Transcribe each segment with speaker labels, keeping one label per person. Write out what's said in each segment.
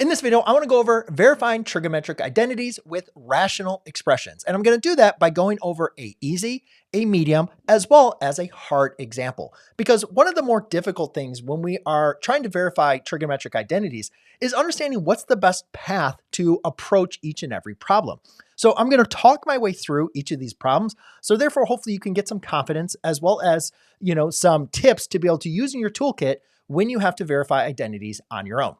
Speaker 1: In this video, I want to go over verifying trigonometric identities with rational expressions. And I'm going to do that by going over a easy, a medium, as well as a hard example. Because one of the more difficult things when we are trying to verify trigonometric identities is understanding what's the best path to approach each and every problem. So I'm going to talk my way through each of these problems. So therefore, hopefully you can get some confidence as well as, some tips to be able to use in your toolkit when you have to verify identities on your own.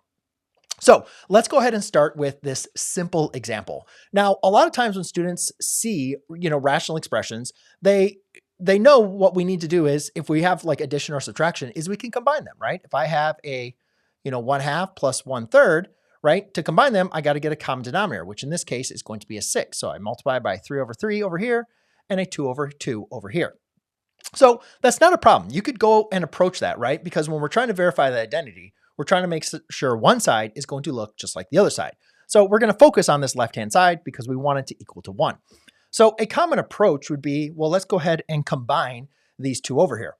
Speaker 1: So let's go ahead and start with this simple example. Now, a lot of times when students see, rational expressions, they know what we need to do is if we have like addition or subtraction is we can combine them, right? If I have a, 1/2 plus 1/3, right? To combine them, I got to get a common denominator, which in this case is going to be a 6. So I multiply by 3/3 over here and a 2/2 over here. So that's not a problem. You could go and approach that, right? Because when we're trying to verify the identity, we're trying to make sure one side is going to look just like the other side. So we're going to focus on this left-hand side because we want it to equal to 1. So a common approach would be, well, let's go ahead and combine these two over here.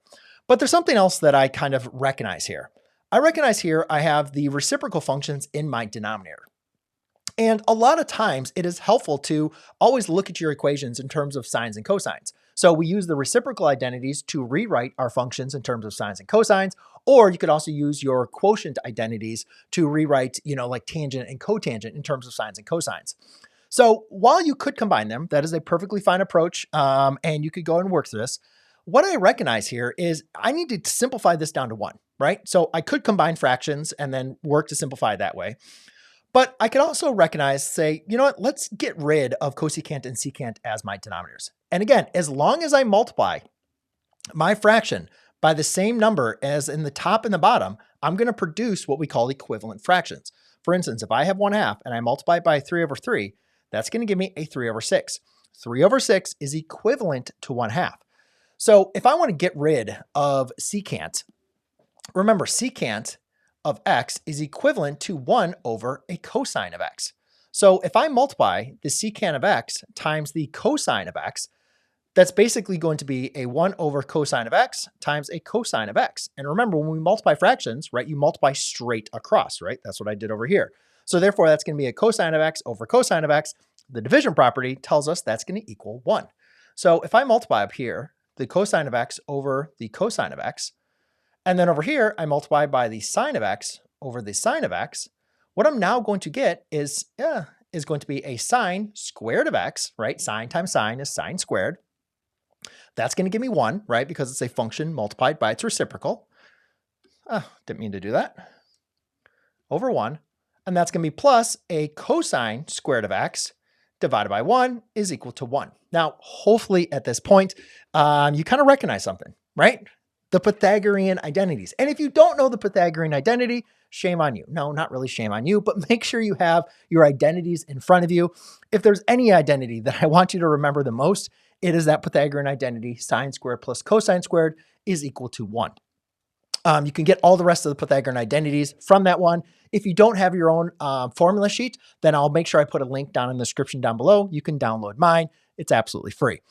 Speaker 1: But there's something else that I kind of recognize here. I recognize here I have the reciprocal functions in my denominator. And a lot of times it is helpful to always look at your equations in terms of sines and cosines. So we use the reciprocal identities to rewrite our functions in terms of sines and cosines, or you could also use your quotient identities to rewrite, like tangent and cotangent in terms of sines and cosines. So while you could combine them, that is a perfectly fine approach, and you could go and work through this. What I recognize here is I need to simplify this down to 1, right? So I could combine fractions and then work to simplify that way. But I could also recognize, say, let's get rid of cosecant and secant as my denominators. And again, as long as I multiply my fraction by the same number as in the top and the bottom, I'm going to produce what we call equivalent fractions. For instance, if I have 1/2 and I multiply it by 3/3, that's going to give me a 3/6. 3/6 is equivalent to 1/2. So if I want to get rid of secant, remember secant of x is equivalent to 1 over a cosine of x. So if I multiply the secant of x times the cosine of x, that's basically going to be a 1 over cosine of x times a cosine of x. And remember, when we multiply fractions, right, you multiply straight across, right? That's what I did over here. So therefore, that's going to be a cosine of x over cosine of x. The division property tells us that's going to equal 1. So if I multiply up here, the cosine of x over the cosine of x, and then over here, I multiply by the sine of x over the sine of x. What I'm now going to get is going to be a sine squared of x, right? Sine times sine is sine squared. That's going to give me 1, right? Because it's a function multiplied by its reciprocal. Didn't mean to do that. Over 1. And that's going to be plus a cosine squared of x divided by 1 is equal to 1. Now, hopefully at this point, you kind of recognize something, right? The Pythagorean identities. And if you don't know the Pythagorean identity, shame on you. No, not really shame on you, but make sure you have your identities in front of you. If there's any identity that I want you to remember the most, it is that Pythagorean identity, sine squared plus cosine squared is equal to 1. You can get all the rest of the Pythagorean identities from that one. If you don't have your own formula sheet, then I'll make sure I put a link down in the description down below. You can download mine. It's absolutely free.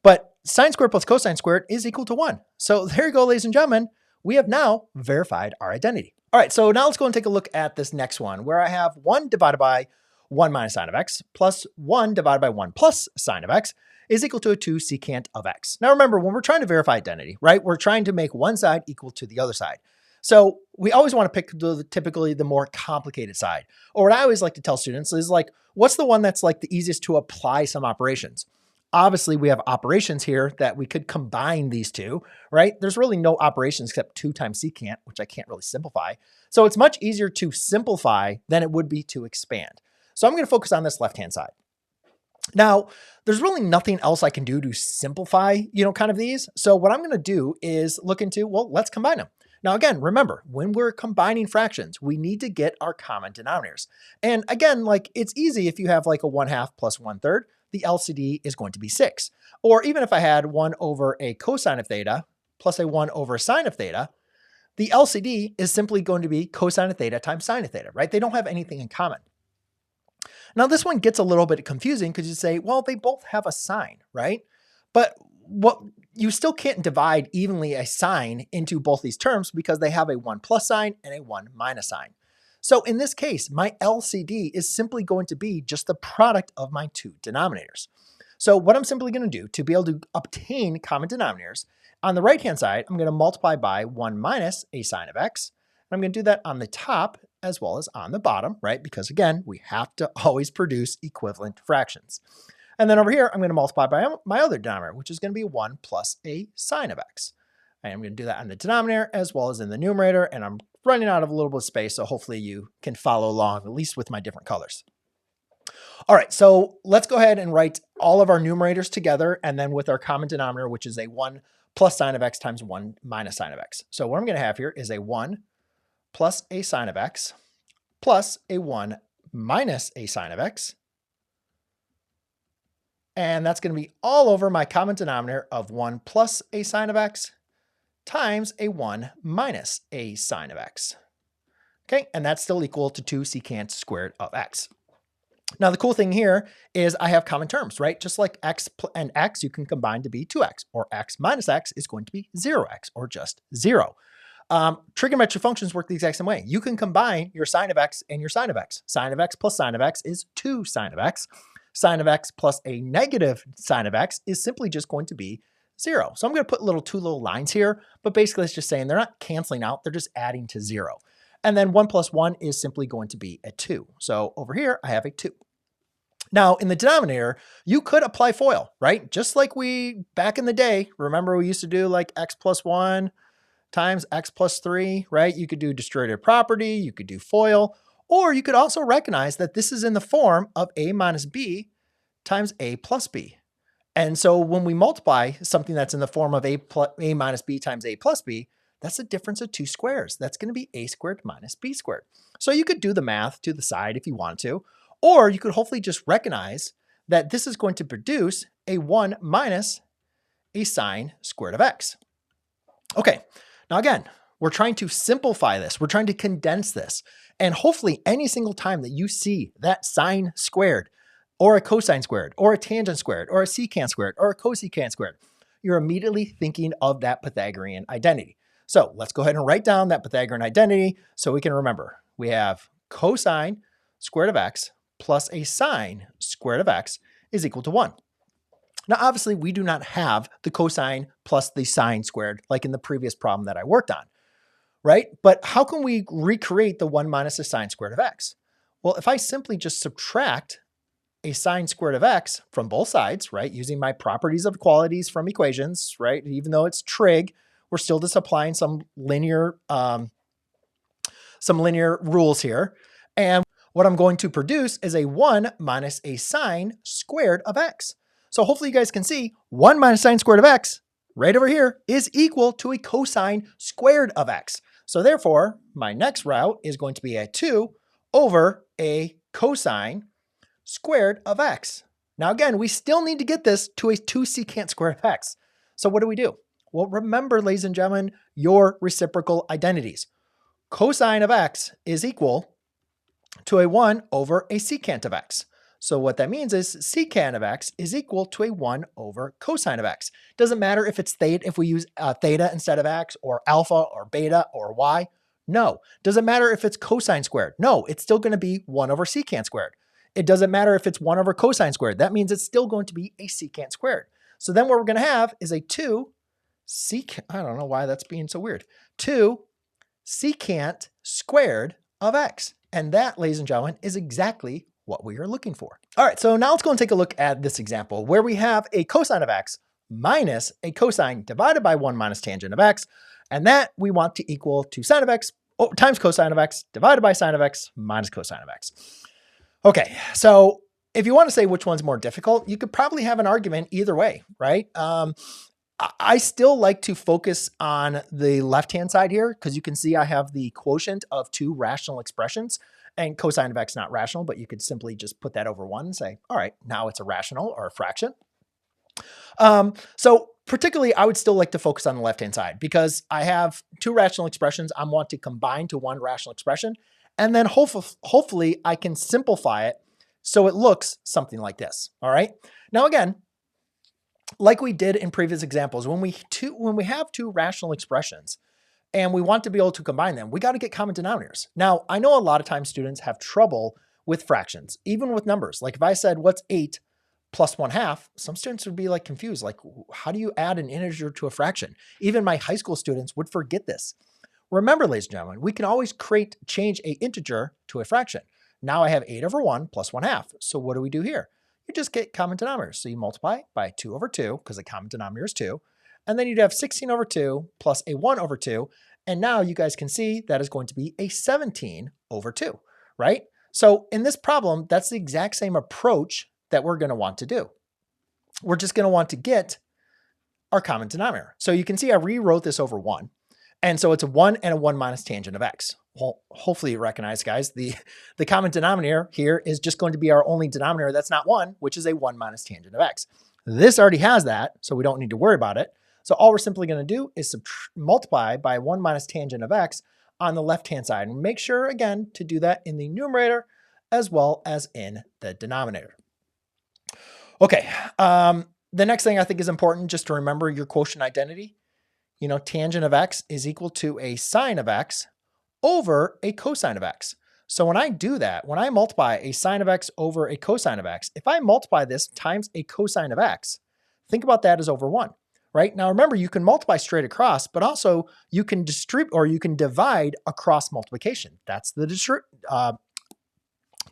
Speaker 1: But sine squared plus cosine squared is equal to 1. So there you go, ladies and gentlemen. We have now verified our identity. All right, so now let's go and take a look at this next one where I have 1 divided by 1 minus sine of x plus 1 divided by 1 plus sine of x is equal to a 2 secant of x. Now remember, when we're trying to verify identity, right, we're trying to make one side equal to the other side. So we always want to pick typically the more complicated side. Or what I always like to tell students is like, what's the one that's like the easiest to apply some operations? Obviously, we have operations here that we could combine these two, right? There's really no operations except 2 times secant, which I can't really simplify. So it's much easier to simplify than it would be to expand. So I'm going to focus on this left-hand side. Now, there's really nothing else I can do to simplify, kind of these. So what I'm going to do is look into, well, let's combine them. Now, again, remember, when we're combining fractions, we need to get our common denominators. And again, like it's easy if you have like a 1/2 plus 1/3, the LCD is going to be 6. Or even if I had 1 over a cosine of theta plus a 1 over a sine of theta, the LCD is simply going to be cosine of theta times sine of theta, right? They don't have anything in common. Now, this one gets a little bit confusing because you say, well, they both have a sine, right? But what you still can't divide evenly a sine into both these terms because they have a 1 plus sign and a 1 minus sign. So in this case, my LCD is simply going to be just the product of my two denominators. So what I'm simply going to do to be able to obtain common denominators, on the right-hand side, I'm going to multiply by 1 minus a sine of x. And I'm going to do that on the top as well as on the bottom, right? Because again, we have to always produce equivalent fractions. And then over here, I'm going to multiply by my other denominator, which is going to be 1 plus a sine of x. And I'm going to do that on the denominator as well as in the numerator. And I'm running out of a little bit of space, so hopefully you can follow along, at least with my different colors. All right, so let's go ahead and write all of our numerators together, and then with our common denominator, which is a 1 plus sine of x times 1 minus sine of x. So what I'm going to have here is a 1 plus a sine of x plus a 1 minus a sine of x. And that's going to be all over my common denominator of 1 plus a sine of x times a 1 minus a sine of x. Okay, and that's still equal to 2 secant squared of x. Now, the cool thing here is I have common terms, right? Just like x and x, you can combine to be 2x, or x minus x is going to be 0x, or just 0. Trigonometric functions work the exact same way. You can combine your sine of x and your sine of x. Sine of x plus sine of x is 2 sine of x. Sine of x plus a negative sine of x is simply just going to be 0. So I'm going to put two little lines here, but basically it's just saying they're not canceling out, they're just adding to 0. And then 1 plus 1 is simply going to be a 2. So over here, I have a 2. Now, in the denominator, you could apply FOIL, right? Just like we, back in the day, remember we used to do like x plus 1 times x plus 3, right? You could do distributive property, you could do FOIL, or you could also recognize that this is in the form of a minus b times a plus b. And so when we multiply something that's in the form of a minus b times a plus b, that's a difference of 2 squares. That's going to be a squared minus b squared. So you could do the math to the side if you want to, or you could hopefully just recognize that this is going to produce a 1 minus a sine squared of x. Okay, now again, we're trying to simplify this. We're trying to condense this. And hopefully any single time that you see that sine squared, or a cosine squared, or a tangent squared, or a secant squared, or a cosecant squared, you're immediately thinking of that Pythagorean identity. So let's go ahead and write down that Pythagorean identity so we can remember. We have cosine squared of x plus a sine squared of x is equal to 1. Now, obviously, we do not have the cosine plus the sine squared like in the previous problem that I worked on, right? But how can we recreate the 1 minus a sine squared of x? Well, if I simply just subtract a sine squared of x from both sides, right, using my properties of equalities from equations, right, even though it's trig, we're still just applying some linear rules here. And what I'm going to produce is a 1 minus a sine squared of x. So hopefully you guys can see 1 minus sine squared of x right over here is equal to a cosine squared of x. So therefore, my next route is going to be a 2 over a cosine squared of x. Now again, we still need to get this to a 2 secant squared of x. So what do? Well, remember, ladies and gentlemen, your reciprocal identities. Cosine of x is equal to a 1 over a secant of x. So what that means is secant of x is equal to a 1 over cosine of x. Doesn't matter if it's theta, if we use theta instead of x, or alpha, or beta, or y. No. Doesn't matter if it's cosine squared. No, it's still going to be 1 over secant squared. It doesn't matter if it's 1 over cosine squared. That means it's still going to be a secant squared. So then what we're going to have is a 2 I don't know why that's being so weird. 2 secant squared of x. And that, ladies and gentlemen, is exactly what we are looking for. All right, so now let's go and take a look at this example where we have a cosine of x minus a cosine divided by 1 minus tangent of x. And that we want to equal to sine of x times cosine of x divided by sine of x minus cosine of x. Okay, so if you want to say which one's more difficult, you could probably have an argument either way, right? I still like to focus on the left-hand side here because you can see I have the quotient of 2 rational expressions, and cosine of x not rational, but you could simply just put that over 1 and say, all right, now it's a rational or a fraction. So particularly, I would still like to focus on the left-hand side because I have 2 rational expressions I want to combine to 1 rational expression, and then hopefully I can simplify it so it looks something like this, all right? Now again, like we did in previous examples, when we have 2 rational expressions and we want to be able to combine them, we got to get common denominators. Now, I know a lot of times students have trouble with fractions, even with numbers. Like if I said, what's 8 plus 1/2, some students would be like confused. Like, how do you add an integer to a fraction? Even my high school students would forget this. Remember, ladies and gentlemen, we can always change a integer to a fraction. Now I have 8 over 1 plus 1/2. So what do we do here? You just get common denominators. So you multiply by 2 over 2, because the common denominator is 2. And then you'd have 16 over 2 plus a 1 over 2. And now you guys can see that is going to be a 17 over 2, right? So in this problem, that's the exact same approach that we're going to want to do. We're just going to want to get our common denominator. So you can see I rewrote this over 1. And so it's a 1 and a 1 minus tangent of x. Well, hopefully you recognize, guys, the common denominator here is just going to be our only denominator that's not 1, which is a 1 minus tangent of x. This already has that, so we don't need to worry about it. So all we're simply going to do is multiply by 1 minus tangent of x on the left-hand side. And make sure, again, to do that in the numerator as well as in the denominator. Okay, the next thing I think is important just to remember your quotient identity. You know, tangent of x is equal to a sine of x over a cosine of x. So when I do that, when I multiply a sine of x over a cosine of x, if I multiply this times a cosine of x, think about that as over 1, right? Now remember, you can multiply straight across, but also you can distribute or you can divide across multiplication. That's the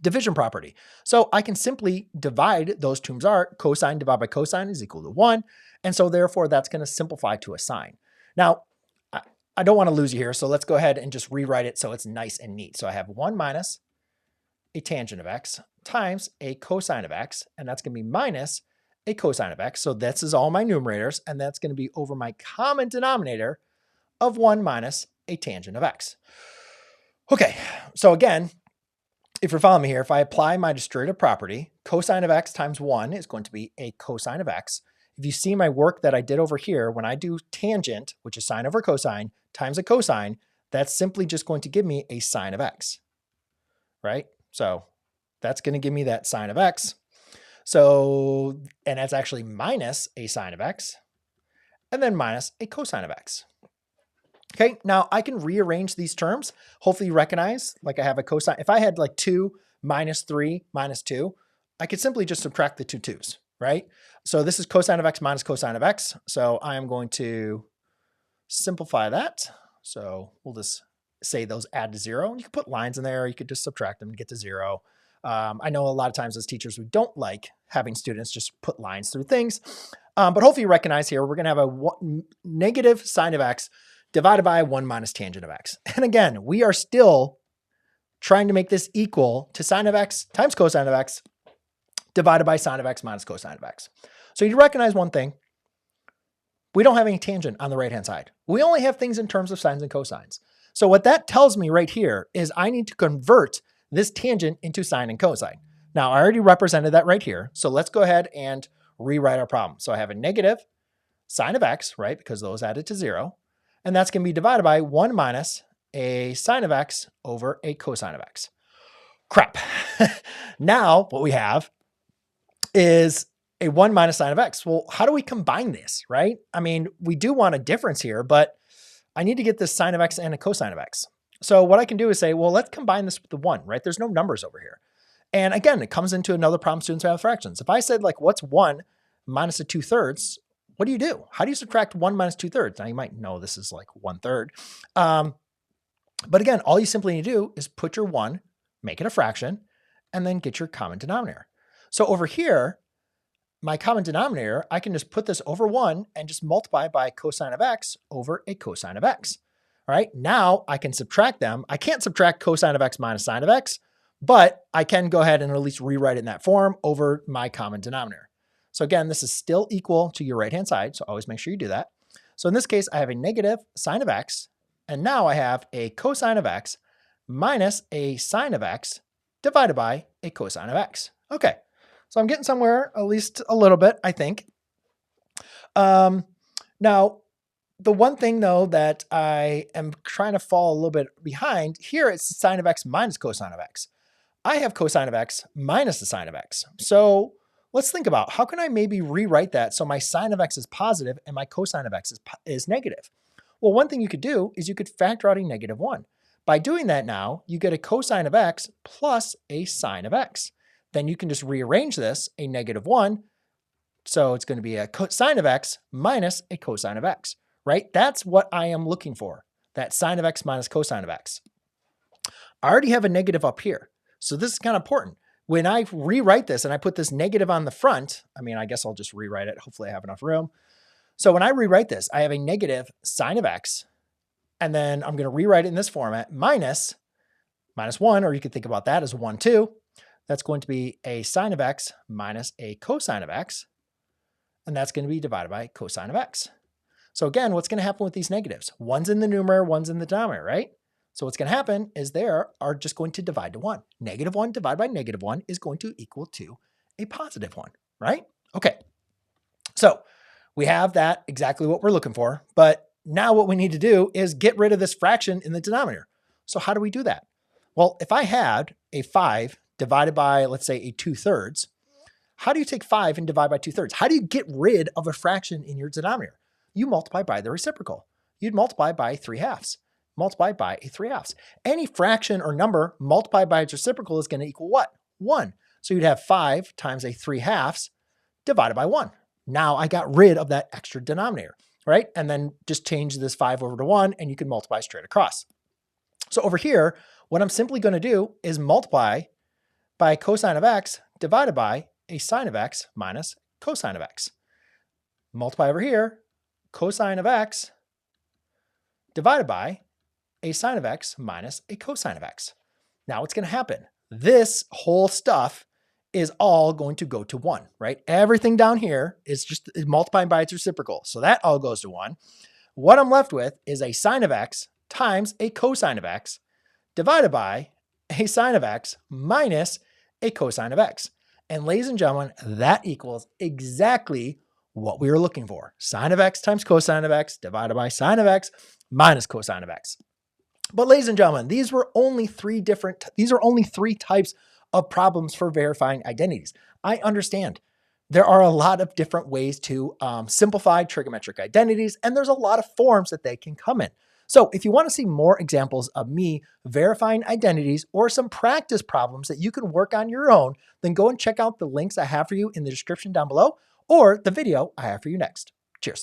Speaker 1: division property. So I can simply divide those terms are cosine divided by cosine is equal to 1. And so therefore that's going to simplify to a sine. Now, I don't want to lose you here, so let's go ahead and just rewrite it so it's nice and neat. So I have 1 minus a tangent of x times a cosine of x, and that's going to be minus a cosine of x. So this is all my numerators, and that's going to be over my common denominator of 1 minus a tangent of x. Okay, so again, if you're following me here, if I apply my distributive property, cosine of x times 1 is going to be a cosine of x. If you see my work that I did over here, when I do tangent, which is sine over cosine, times a cosine, that's simply just going to give me a sine of x, right? So that's going to give me that sine of x. So, and that's actually minus a sine of x, and then minus a cosine of x. Okay, now I can rearrange these terms. Hopefully you recognize, like I have a cosine. If I had like 2 minus 3 minus 2, I could simply just subtract the two 2's, right? So this is cosine of x minus cosine of x. So I am going to simplify that. So we'll just say those add to 0. You can put lines in there. You could just subtract them and get to 0. I know a lot of times as teachers, we don't like having students just put lines through things. But hopefully you recognize here, we're going to have a negative sine of x divided by 1 minus tangent of x. And again, we are still trying to make this equal to sine of x times cosine of x divided by sine of x minus cosine of x. So you recognize one thing. We don't have any tangent on the right-hand side. We only have things in terms of sines and cosines. So what that tells me right here is I need to convert this tangent into sine and cosine. Now, I already represented that right here. So let's go ahead and rewrite our problem. So I have a negative sine of x, right, because those added to 0. And that's going to be divided by 1 minus a sine of x over a cosine of x. Crap. Now, what we have is a 1 minus sine of x. Well, how do we combine this, right? I mean, we do want a difference here, but I need to get this sine of x and a cosine of x. So what I can do is say, well, let's combine this with the 1, right? There's no numbers over here. And again, it comes into another problem students have with fractions. If I said like, what's 1 minus a 2/3, what do? How do you subtract 1 minus 2/3? Now you might know this is like 1/3. But again, all you simply need to do is put your 1, make it a fraction, and then get your common denominator. So over here, my common denominator, I can just put this over 1 and just multiply by cosine of x over a cosine of x. All right, now I can subtract them. I can't subtract cosine of x minus sine of x, but I can go ahead and at least rewrite it in that form over my common denominator. So again, this is still equal to your right-hand side, so always make sure you do that. So in this case, I have a negative sine of x, and now I have a cosine of x minus a sine of x divided by a cosine of x. Okay, so I'm getting somewhere, at least a little bit, I think. Now, the one thing, though, that I am trying to fall a little bit behind, here it's sine of x minus cosine of x. I have cosine of x minus the sine of x. So let's think about how can I maybe rewrite that so my sine of x is positive and my cosine of x is negative. Well, one thing you could do is you could factor out a -1. By doing that now, you get a cosine of x plus a sine of x. Then you can just rearrange this, a -1, so it's going to be a sine of x minus a cosine of x, right? That's what I am looking for, that sine of x minus cosine of x. I already have a negative up here, so this is kind of important. When I rewrite this and I put this negative on the front, I guess I'll just rewrite it. Hopefully I have enough room. So when I rewrite this, I have a negative sine of x, and then I'm going to rewrite it in this format, minus 1, or you could think about that as 1, 2. That's going to be a sine of x minus a cosine of x, and that's going to be divided by cosine of x. So again, what's going to happen with these negatives? One's in the numerator, one's in the denominator, right? So what's going to happen is they are just going to divide to 1. -1 divided by -1 is going to equal to a positive 1, right? Okay, so we have that, exactly what we're looking for, but now what we need to do is get rid of this fraction in the denominator. So how do we do that? Well, if I had a 5 divided by, let's say, a 2/3, how do you take 5 and divide by 2/3? How do you get rid of a fraction in your denominator? You multiply by the reciprocal. You'd multiply by 3/2. Multiply by a 3/2. Any fraction or number multiplied by its reciprocal is going to equal what? 1. So you'd have 5 times a 3/2 divided by 1. Now I got rid of that extra denominator, right? And then just change this 5 over to 1 and you can multiply straight across. So over here, what I'm simply going to do is multiply by cosine of x divided by a sine of x minus cosine of x. Multiply over here, cosine of x divided by a sine of x minus a cosine of x. Now what's going to happen? This whole stuff is all going to go to 1, right? Everything down here is just multiplying by its reciprocal. So that all goes to 1. What I'm left with is a sine of x times a cosine of x divided by a sine of x minus a cosine of x. And ladies and gentlemen, that equals exactly what we were looking for. Sine of x times cosine of x divided by sine of x minus cosine of x. But ladies and gentlemen, these are only three types of problems for verifying identities. I understand there are a lot of different ways to simplify trigonometric identities, and there's a lot of forms that they can come in. So if you want to see more examples of me verifying identities or some practice problems that you can work on your own, then go and check out the links I have for you in the description down below or the video I have for you next. Cheers.